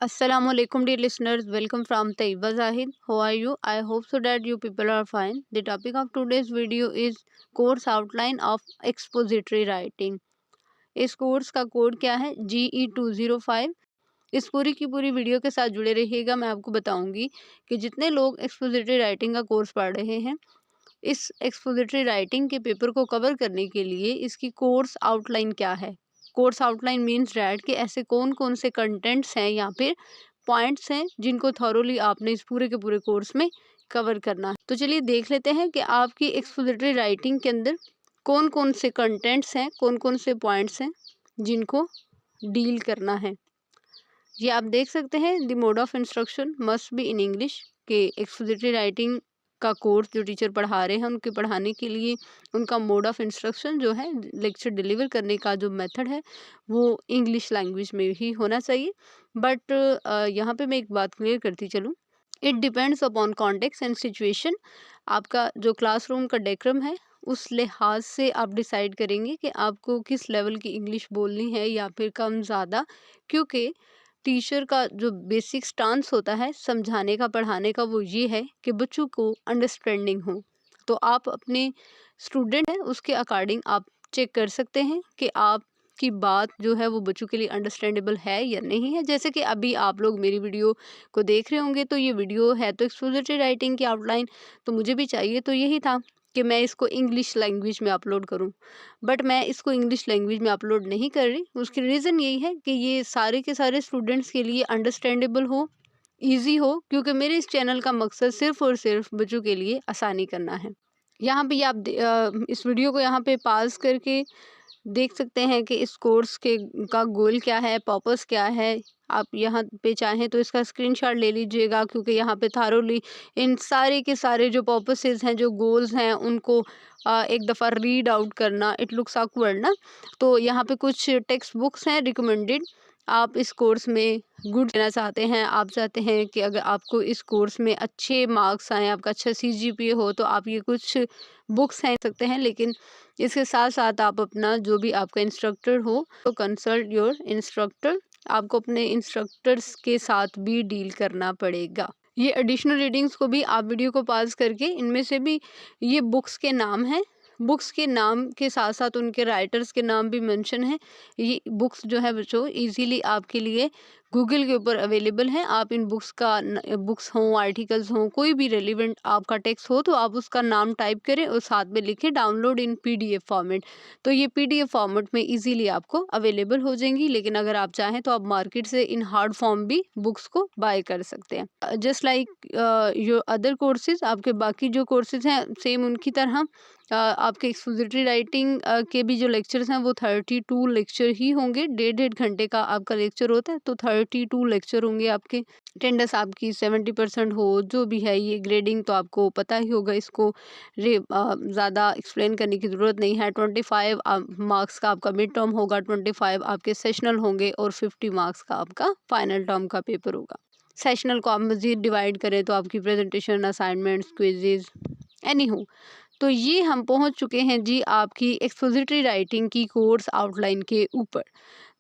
Assalamualaikum dear listeners, welcome from Taiba Zahid. How are you? I hope so that you people are fine. The topic of today's video is course outline of expository writing. इस course का code क्या है? GE205। इस पूरी की पूरी video के साथ जुड़े रहिएगा। मैं आपको बताऊंगी कि जितने लोग एक्सपोजिटरी राइटिंग का कोर्स पढ़ रहे हैं, इस एक्सपोजिटरी राइटिंग के पेपर को कवर करने के लिए इसकी कोर्स आउटलाइन क्या है। कोर्स आउटलाइन मीन्स डैट कि ऐसे कौन कौन से कंटेंट्स हैं या फिर पॉइंट्स हैं जिनको थॉरोली आपने इस पूरे के पूरे कोर्स में कवर करना है। तो चलिए देख लेते हैं कि आपकी एक्सपोजिटरी राइटिंग के अंदर कौन कौन से कंटेंट्स हैं, कौन कौन से पॉइंट्स हैं जिनको डील करना है। ये आप देख सकते हैं, the mode of instruction must be in English. के एक्सपोजिटरी राइटिंग का कोर्स जो टीचर पढ़ा रहे हैं उनके पढ़ाने के लिए उनका मोड ऑफ इंस्ट्रक्शन जो है, लेक्चर डिलीवर करने का जो मेथड है, वो इंग्लिश लैंग्वेज में ही होना चाहिए। बट यहाँ पे मैं एक बात क्लियर करती चलूँ, it depends upon context and situation. आपका जो क्लासरूम का डेकोरम है उस लिहाज से आप डिसाइड करेंगे कि आपको किस लेवल की इंग्लिश बोलनी है या फिर कम ज़्यादा, क्योंकि टीचर का जो बेसिक स्टांस होता है समझाने का, पढ़ाने का, वो ये है कि बच्चों को अंडरस्टैंडिंग हो। तो आप अपने स्टूडेंट हैं उसके अकॉर्डिंग आप चेक कर सकते हैं कि आपकी बात जो है वो बच्चों के लिए अंडरस्टैंडेबल है या नहीं है। जैसे कि अभी आप लोग मेरी वीडियो को देख रहे होंगे, तो ये वीडियो है तो एक्सपोजिटरी राइटिंग की आउटलाइन, तो मुझे भी चाहिए तो यही था कि मैं इसको इंग्लिश लैंग्वेज में अपलोड करूं। बट मैं इसको इंग्लिश लैंग्वेज में अपलोड नहीं कर रही। उसकी रीज़न यही है कि ये सारे के सारे स्टूडेंट्स के लिए अंडरस्टैंडेबल हो, ईजी हो, क्योंकि मेरे इस चैनल का मकसद सिर्फ और सिर्फ बच्चों के लिए आसानी करना है। यहाँ पे इस वीडियो को यहाँ पे पॉज करके देख सकते हैं कि इस कोर्स के का गोल क्या है, पर्पस क्या है। आप यहाँ पे चाहें तो इसका स्क्रीनशॉट ले लीजिएगा, क्योंकि यहाँ पे थारोली इन सारे के सारे जो पर्पसेस हैं, जो गोल्स हैं, उनको एक दफ़ा रीड आउट करना इट लुक्स ऑकवर्ड ना। तो यहाँ पे कुछ टेक्स्ट बुक्स हैं रिकमेंडेड। आप इस कोर्स में गुड लेना चाहते हैं, आप चाहते हैं कि अगर आपको इस कोर्स में अच्छे मार्क्स आएँ, आपका अच्छा CGPA हो, तो आप ये कुछ बुक्स हैं सकते हैं। लेकिन इसके साथ साथ आप अपना जो भी आपका इंस्ट्रक्टर हो तो कंसल्ट योर इंस्ट्रक्टर। आपको अपने इंस्ट्रक्टर्स के साथ भी डील करना पड़ेगा। ये एडिशनल रीडिंग्स को भी आप वीडियो को पॉज करके, इनमें से भी ये बुक्स के नाम हैं, बुक्स के नाम के साथ साथ उनके राइटर्स के नाम भी मेंशन हैं। ये बुक्स जो है बच्चों इजीली आपके लिए गूगल के ऊपर अवेलेबल हैं। आप इन बुक्स का बुक्स हों, आर्टिकल्स हों, कोई भी रेलिवेंट आपका टेक्स्ट हो तो आप उसका नाम टाइप करें और साथ में लिखें डाउनलोड इन PDF फॉर्मेट। तो ये PDF फॉर्मेट में इजीली आपको अवेलेबल हो जाएंगी। लेकिन अगर आप चाहें तो आप मार्केट से इन हार्ड फॉर्म भी बुक्स को बाय कर सकते हैं। Just like your other courses, आपके बाकी जो कोर्सेज हैं सेम उनकी तरह आपके एक्सपोजिटरी राइटिंग के भी जो लेक्चर्स हैं वो 32 लेक्चर ही होंगे। 1.5 घंटे का आपका लेक्चर होता है, तो 32 लेक्चर होंगे आपके। अटेंडेंस आपकी 70% हो, जो भी है। ये ग्रेडिंग तो आपको पता ही होगा, इसको ज़्यादा एक्सप्लेन करने की ज़रूरत नहीं है। 25 मार्क्स का आपका मिड टर्म होगा, 25 आपके सेशनल होंगे और 50 मार्क्स का आपका फाइनल टर्म का पेपर होगा। सेशनल को आप मज़ीद डिवाइड करें तो आपकी प्रेजेंटेशन, असाइनमेंट्स, क्विजेज, एनी हो। तो ये हम पहुंच चुके हैं जी आपकी एक्सपोजिटरी राइटिंग की कोर्स आउटलाइन के ऊपर।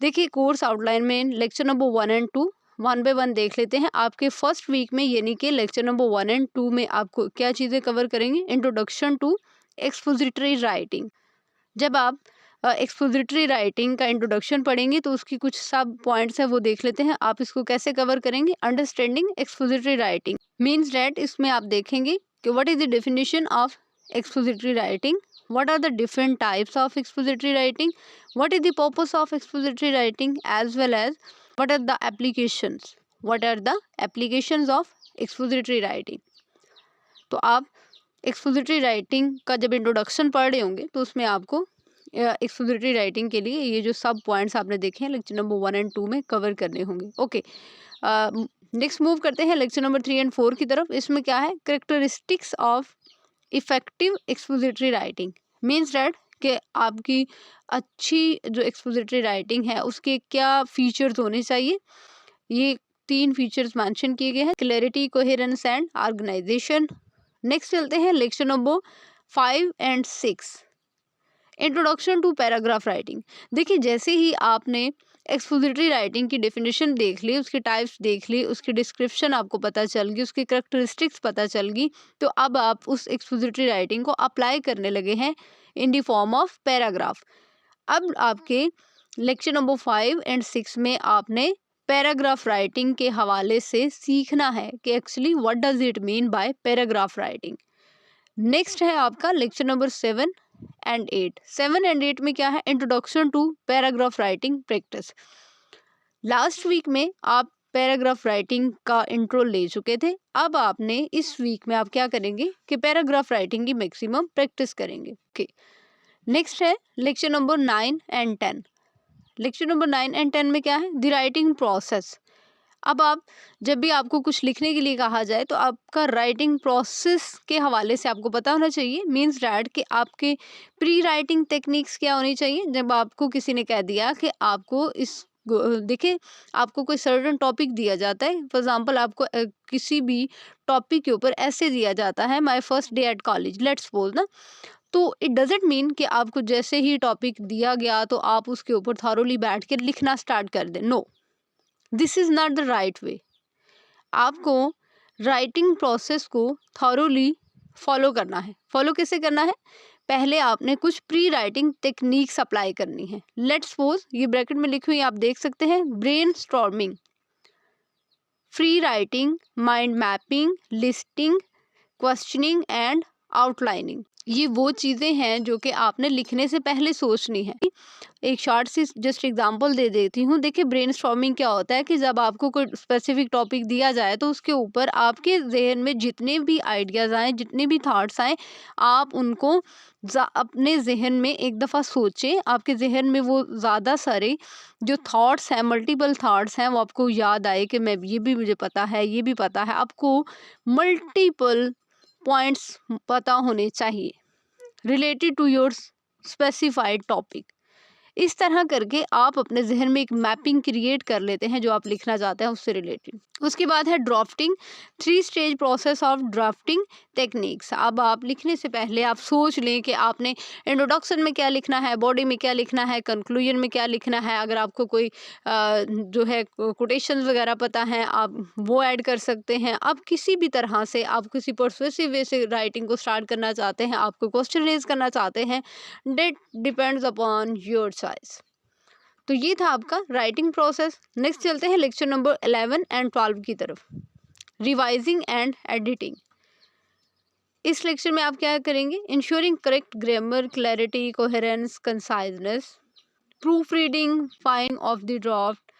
देखिए, कोर्स आउटलाइन में लेक्चर नंबर 1 और 2 1 बाय 1 देख लेते हैं। आपके फर्स्ट वीक में यानी कि लेक्चर नंबर 1 और 2 में आपको क्या चीज़ें कवर करेंगे? Introduction to expository writing. जब आप एक्सपोजिटरी राइटिंग का इंट्रोडक्शन पढ़ेंगे तो उसकी कुछ सब पॉइंट्स हैं वो देख लेते हैं। आप इसको कैसे कवर करेंगे? Understanding expository writing means that इसमें आप देखेंगे कि what is the definition of expository writing, what are the different types of expository writing, what is the purpose of expository writing, as well as what are the applications of expository writing। तो आप expository writing का जब introduction पढ़ रहे होंगे तो उसमें आपको एक्सपोजिटरी राइटिंग के लिए ये जो सब पॉइंट्स आपने देखे हैं लेक्चर नंबर 1 और 2 में कवर करने होंगे। ओके, नेक्स्ट मूव करते हैं लेक्चर नंबर 3 और 4 की तरफ। इसमें क्या है? Characteristics of effective expository writing means that कि आपकी अच्छी जो एक्सपोजिटरी राइटिंग है उसके क्या फीचर्स होने चाहिए। ये 3 फीचर्स मेंशन किए गए हैं: clarity, coherence and organisation. Next चलते हैं लेक्चर नंबर 5 और 6, इंट्रोडक्शन टू पैराग्राफ राइटिंग। देखिए, जैसे ही आपने एक्सपोजिटरी राइटिंग की डेफिनेशन देख ली, उसके टाइप्स देख ली, उसकी डिस्क्रिप्शन आपको पता चल गई, उसकी करैक्टरिस्टिक्स पता चल गई, तो अब आप उस एक्सपोजिटरी राइटिंग को अप्लाई करने लगे हैं in the form of paragraph. अब आपके लेक्चर नंबर 5 एंड 6 में आपने पैराग्राफ राइटिंग के हवाले से सीखना है कि actually what does it mean by paragraph writing. Next है आपका लेक्चर नंबर 7 एंड 8। 7 एंड 8 में क्या है, introduction to paragraph writing practice. Last week में आप पैराग्राफ राइटिंग का इंट्रो ले चुके थे, अब आपने इस वीक में आप क्या करेंगे कि पैराग्राफ राइटिंग की मैक्सिमम प्रैक्टिस करेंगे। ओके, नेक्स्ट है lecture number 9 and 10। Lecture number 9 and 10 में क्या है, द राइटिंग प्रोसेस। अब आप जब भी आपको कुछ लिखने के लिए कहा जाए तो आपका राइटिंग प्रोसेस के हवाले से आपको पता होना चाहिए। मीन्स डैट कि आपके प्री राइटिंग टेक्निक्स क्या होनी चाहिए। जब आपको किसी ने कह दिया कि आपको इस देखिए, आपको कोई सर्टन टॉपिक दिया जाता है, फॉर एग्जांपल आपको किसी भी टॉपिक के ऊपर ऐसे दिया जाता है, my first day at college let's suppose ना, तो इट डजेंट मीन कि आपको जैसे ही टॉपिक दिया गया तो आप उसके ऊपर थॉरोली बैठ के लिखना स्टार्ट कर दें। No, this is not the right way. आपको राइटिंग प्रोसेस को थॉरोली फॉलो करना है। फॉलो कैसे करना है, पहले आपने कुछ प्री राइटिंग टेक्निक्स अप्लाई करनी है। लेट्स सपोज, ये ब्रैकेट में लिखी हुई आप देख सकते हैं, brain storming, free writing, mind mapping, listing, questioning and outlining. ये वो चीज़ें हैं जो कि आपने लिखने से पहले सोचनी है। एक शॉर्ट सी जस्ट एग्जांपल दे देती हूँ। देखिए, ब्रेनस्टॉर्मिंग क्या होता है कि जब आपको कोई स्पेसिफिक टॉपिक दिया जाए तो उसके ऊपर आपके जहन में जितने भी आइडियाज़ आए, जितने भी थॉट्स आए, आप उनको अपने जहन में एक दफ़ा सोचें। आपके जहन में वो ज़्यादा सारे जो थॉट्स हैं, मल्टीपल थॉट्स हैं, वो आपको याद आए कि मैं ये भी मुझे पता है, ये भी पता है। आपको मल्टीपल पॉइंट्स पता होने चाहिए related to your specified topic. इस तरह करके आप अपने जहन में एक मैपिंग क्रिएट कर लेते हैं जो आप लिखना चाहते हैं उससे रिलेटेड। उसके बाद है drafting, 3 stage process of drafting techniques. अब आप लिखने से पहले आप सोच लें कि आपने इंट्रोडक्शन में क्या लिखना है, बॉडी में क्या लिखना है, कंक्लूजन में क्या लिखना है। अगर आपको कोई जो है कोटेशंस वगैरह पता हैं, आप वो ऐड कर सकते हैं। अब किसी भी तरह से आप किसी परसुएसिव वे से राइटिंग को स्टार्ट करना चाहते हैं, आपको क्वेश्चन रेज करना चाहते हैं, that depends upon your choice. तो ये था आपका राइटिंग प्रोसेस। नेक्स्ट चलते हैं लेक्चर नंबर 11 एंड 12 की तरफ, रिवाइजिंग एंड एडिटिंग। इस लेक्चर में आप क्या करेंगे, ensuring correct grammar, clarity, coherence, conciseness, proof reading, fine of the draft,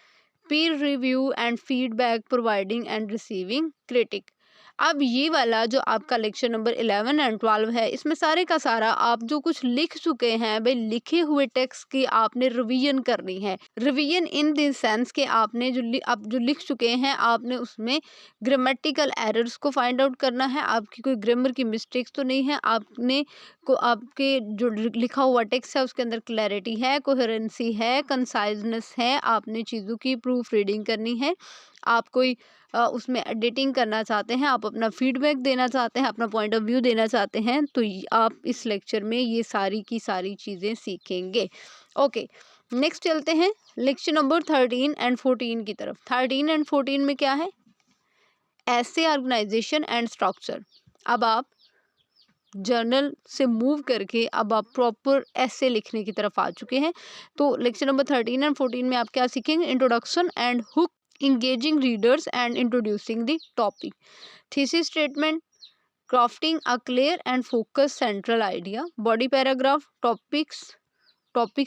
peer review and feedback providing and receiving critic। अब ये वाला जो आपका लेक्चर नंबर 11 एंड 12 है, इसमें सारे का सारा आप जो कुछ लिख चुके हैं भाई, लिखे हुए टेक्स्ट की आपने रिवीजन करनी है। रिवीजन इन द सेंस कि आपने आप जो लिख चुके हैं, आपने उसमें ग्रामेटिकल एरर्स को फाइंड आउट करना है। आपकी कोई ग्रामर की मिस्टेक्स तो नहीं है, आपने को आपके जो लिखा हुआ टेक्स्ट है उसके अंदर क्लैरिटी है, कोहेरेंसी है, कंसाइजनेस है। आपने चीज़ों की प्रूफ रीडिंग करनी है। आप कोई उसमें एडिटिंग करना चाहते हैं, आप अपना फीडबैक देना चाहते हैं, अपना पॉइंट ऑफ व्यू देना चाहते हैं, तो आप इस लेक्चर में ये सारी की सारी चीज़ें सीखेंगे। ओके, नेक्स्ट चलते हैं लेक्चर नंबर 13 एंड 14 की तरफ। 13 एंड 14 में क्या है, ऐसे ऑर्गेनाइजेशन एंड स्ट्रक्चर। अब आप जर्नल से मूव करके अब आप प्रॉपर ऐसे लिखने की तरफ आ चुके हैं। तो लेक्चर नंबर 13 एंड 14 में आप क्या सीखेंगे, introduction and hook, engaging readers and introducing the topic, thesis statement, crafting a clear and focused central idea, body paragraph, topic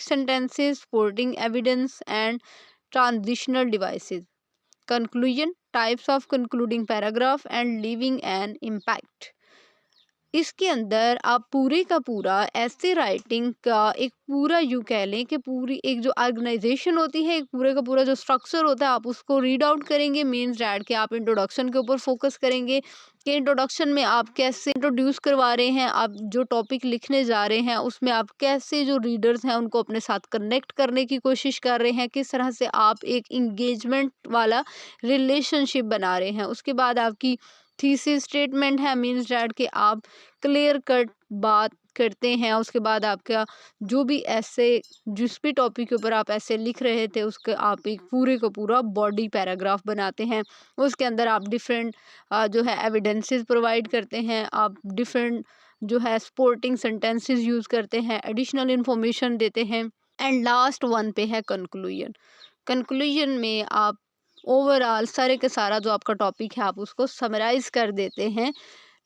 sentences, supporting evidence and transitional devices, conclusion, types of concluding paragraph and leaving an impact। इसके अंदर आप पूरे का पूरा ऐसे writing का एक पूरा यूँ कह लें कि पूरी एक जो ऑर्गेनाइजेशन होती है, एक पूरे का पूरा जो स्ट्रक्चर होता है, आप उसको रीड आउट करेंगे। मीन्स डैट कि आप इंट्रोडक्शन के ऊपर फोकस करेंगे कि इंट्रोडक्शन में आप कैसे इंट्रोड्यूस करवा रहे हैं, आप जो टॉपिक लिखने जा रहे हैं उसमें आप कैसे जो रीडर्स हैं उनको अपने साथ कनेक्ट करने की कोशिश कर रहे हैं, किस तरह से आप एक इंगेजमेंट वाला रिलेशनशिप बना रहे हैं। उसके बाद आपकी थीसिस स्टेटमेंट है, मीन्स डैट कि आप क्लियर कट बात करते हैं, उसके बाद आपका जो भी ऐसे जिस भी टॉपिक के ऊपर आप ऐसे लिख रहे थे उसके आप एक पूरे का पूरा बॉडी पैराग्राफ बनाते हैं। उसके अंदर आप डिफरेंट जो है एविडेंसेस प्रोवाइड करते हैं, आप डिफरेंट जो है स्पोर्टिंग सेंटेंसेस यूज़ करते हैं, एडिशनल इंफॉर्मेशन देते हैं। एंड लास्ट वन पे है कंक्लूजन। कंक्लूजन में आप ओवरऑल सारे के सारा जो आपका टॉपिक है आप उसको समराइज कर देते हैं,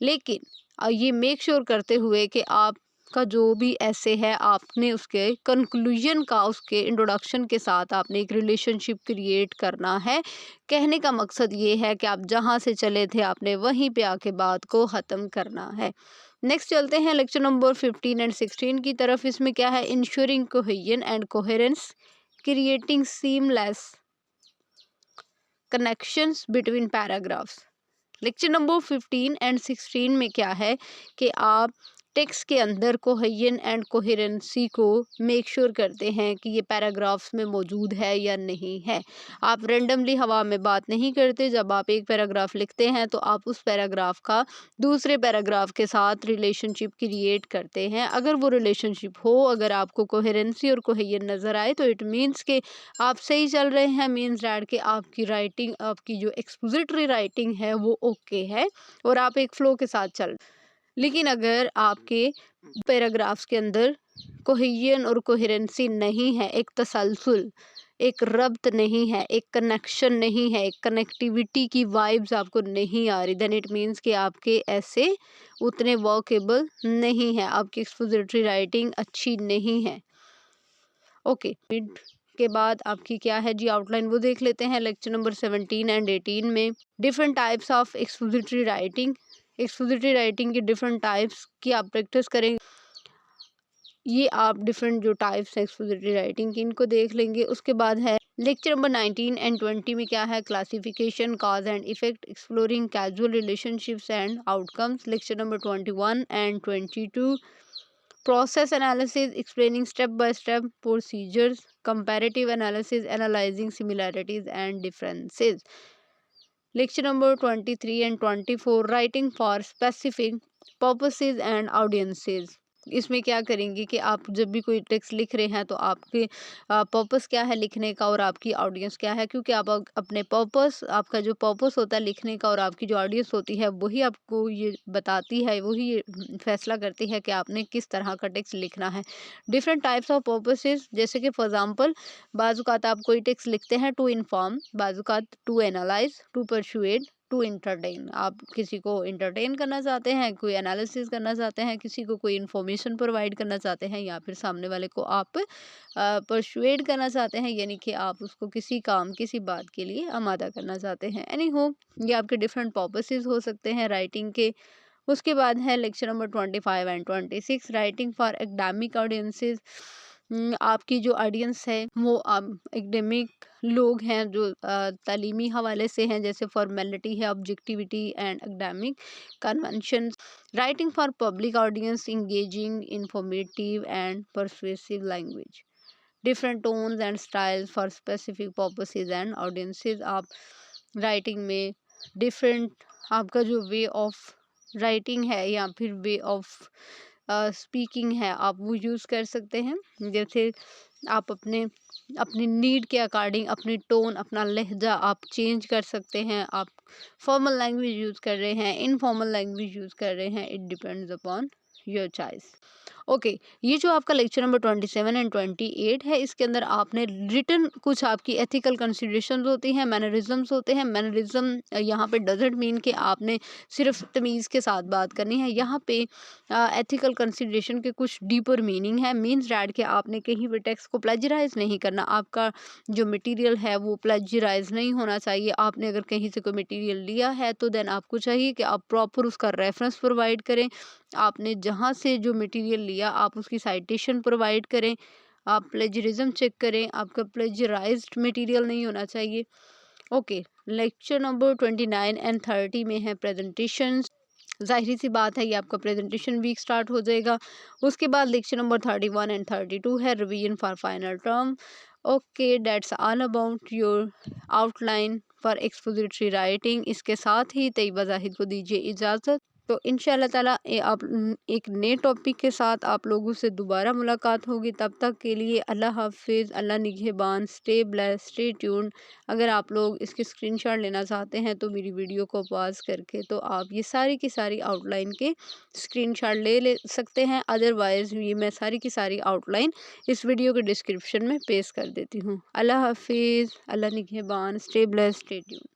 लेकिन ये मेक श्योर करते हुए कि आपका जो भी ऐसे है आपने उसके कंक्लूजन का उसके इंट्रोडक्शन के साथ आपने एक रिलेशनशिप क्रिएट करना है। कहने का मकसद ये है कि आप जहाँ से चले थे आपने वहीं पे आके बात को ख़त्म करना है। नेक्स्ट चलते हैं लेक्चर नंबर 15 एंड 16 की तरफ। इसमें क्या है, ensuring cohesion and coherence, creating seamless connections between paragraphs. Lecture number 15 and 16 में क्या है कि आप टेक्स्ट के अंदर कोहेजन एंड कोहेरेंसी को मेक श्योर करते हैं कि ये पैराग्राफ्स में मौजूद है या नहीं है। आप रेंडमली हवा में बात नहीं करते। जब आप एक पैराग्राफ लिखते हैं तो आप उस पैराग्राफ का दूसरे पैराग्राफ के साथ रिलेशनशिप क्रिएट करते हैं। अगर वो रिलेशनशिप हो, अगर आपको कोहेरेंसी और कोहेजन नज़र आए तो इट मीन्स कि आप सही चल रहे हैं, मीन्स डैट कि आपकी राइटिंग, आपकी जो एक्सपोजिटरी राइटिंग है वो ओके है और आप एक फ्लो के साथ चल। लेकिन अगर आपके पैराग्राफ्स के अंदर कोहेजन और कोहेरेंसी नहीं है, एक तसलसल, एक रब्त नहीं है, एक कनेक्शन नहीं है, एक कनेक्टिविटी की वाइब्स आपको नहीं आ रही, देन इट मीन्स कि आपके ऐसे उतने वर्केबल नहीं है, आपकी एक्सपोजिटरी राइटिंग अच्छी नहीं है। ओके, मिड के बाद आपकी क्या है जी आउटलाइन, वो देख लेते हैं। लेक्चर नंबर 17 एंड 18 में different types of expository writing, expository writing की डिफरेंट टाइप्स की आप प्रैक्टिस करेंगे। ये आप डिफरेंट जो टाइप्स है एक्सपोजिटरी राइटिंग की इनको देख लेंगे। उसके बाद है लेक्चर नंबर 19 एंड 20 में क्या है, classification, cause and effect, exploring casual relationships and outcomes. Lecture number 21 and 22 process analysis, explaining step by step procedures, comparative analysis, analyzing similarities and differences. Lecture number 23 and 24, writing for specific purposes and audiences. इसमें क्या करेंगे कि आप जब भी कोई text लिख रहे हैं तो आपके पर्पस क्या है लिखने का और आपकी ऑडियंस क्या है, क्योंकि आप अपने पर्पस, आपका जो पर्पस होता है लिखने का और आपकी जो ऑडियंस होती है वही आपको ये बताती है, वही ये फैसला करती है कि आपने किस तरह का टेक्स्ट लिखना है। डिफरेंट टाइप्स ऑफ पर्पसेस, जैसे कि फॉर एग्जांपल बाजुकात आप कोई टेक्स्ट लिखते हैं टू इन्फॉर्म, बाजुकात to analyse, to persuade, to entertain. आप किसी को इंटरटेन करना चाहते हैं, कोई एनालिसिस करना चाहते हैं, किसी को कोई इन्फॉर्मेशन प्रोवाइड करना चाहते हैं, या फिर सामने वाले को आप परसुएड करना चाहते हैं, यानी कि आप उसको किसी काम, किसी बात के लिए आमादा करना चाहते हैं। एनी हो, ये आपके डिफरेंट पर्पसेस हो सकते हैं राइटिंग के। उसके बाद है lecture number 25 and 26, writing for academic audiences. आपकी जो ऑडियंस है वो एकेडमिक लोग हैं जो तालीमी हवाले से हैं, जैसे फॉर्मेलिटी है, objectivity and academic convention. Writing for public audience, engaging, informative and persuasive language. Different tones and styles for specific purposes and audiences. आप राइटिंग में डिफरेंट, आपका जो वे ऑफ राइटिंग है या फिर वे ऑफ स्पीकिंग है आप वो यूज़ कर सकते हैं। जैसे आप अपने अपनी नीड के अकॉर्डिंग अपनी टोन, अपना लहजा आप चेंज कर सकते हैं। आप फॉर्मल लैंग्वेज यूज़ कर रहे हैं, इनफॉर्मल लैंग्वेज यूज़ कर रहे हैं, it depends upon your choice. Okay, ये जो आपका लेक्चर नंबर 27 एंड 28 है, इसके अंदर आपने रिटन कुछ आपकी एथिकल कंसिडरेशंस होती हैं, मैनरिज्म्स होते हैं। मैनरिज्म यहाँ पे डजंट मीन कि आपने सिर्फ तमीज़ के साथ बात करनी है। यहाँ पे एथिकल कंसिडरेशन के कुछ डीपर मीनिंग है। मीन्स डैट कि आपने कहीं भी टेक्स्ट को प्लेजराइज नहीं करना। आपका जो मटेरियल है वो प्लेजराइज नहीं होना चाहिए। आपने अगर कहीं से कोई मटेरियल लिया है तो देन आपको चाहिए कि आप प्रॉपर उसका रेफरेंस प्रोवाइड करें। आपने जहाँ से जो मटेरियल लिया आप उसकी साइटेशन प्रोवाइड करें। आप प्लेजरिज्म चेक करें, आपका प्लेजराइज्ड मटेरियल नहीं होना चाहिए। ओके, लेक्चर नंबर 29 एंड 30 में है प्रेजेंटेशंस। जाहिर सी बात है ये आपका प्रेजेंटेशन वीक स्टार्ट हो जाएगा। उसके बाद लेक्चर नंबर 31 एंड 32 है revision for final term. Okay, that's all about your outline for expository writing. इसके साथ ही तैयबा जाहिद को दीजिए इजाज़त। तो इंशाल्लाह ताला एक नए टॉपिक के साथ आप लोगों से दोबारा मुलाकात होगी। तब तक के लिए अल्लाह हाफ़िज़, अल्लाह निगहबान, स्टे ब्लेस्ड, स्टे ट्यून्ड। अगर आप लोग इसके स्क्रीनशॉट लेना चाहते हैं तो मेरी वीडियो को पॉज़ करके तो आप ये सारी की सारी आउटलाइन के स्क्रीनशॉट ले सकते हैं। अदरवाइज़ ये मैं सारी की सारी आउटलाइन इस वीडियो के डिस्क्रिप्शन में पेस्ट कर देती हूँ। अल्लाह हाफ़िज़, अल्लाह निगहबान, स्टे ब्लेस्ड, स्टे ट्यून्ड।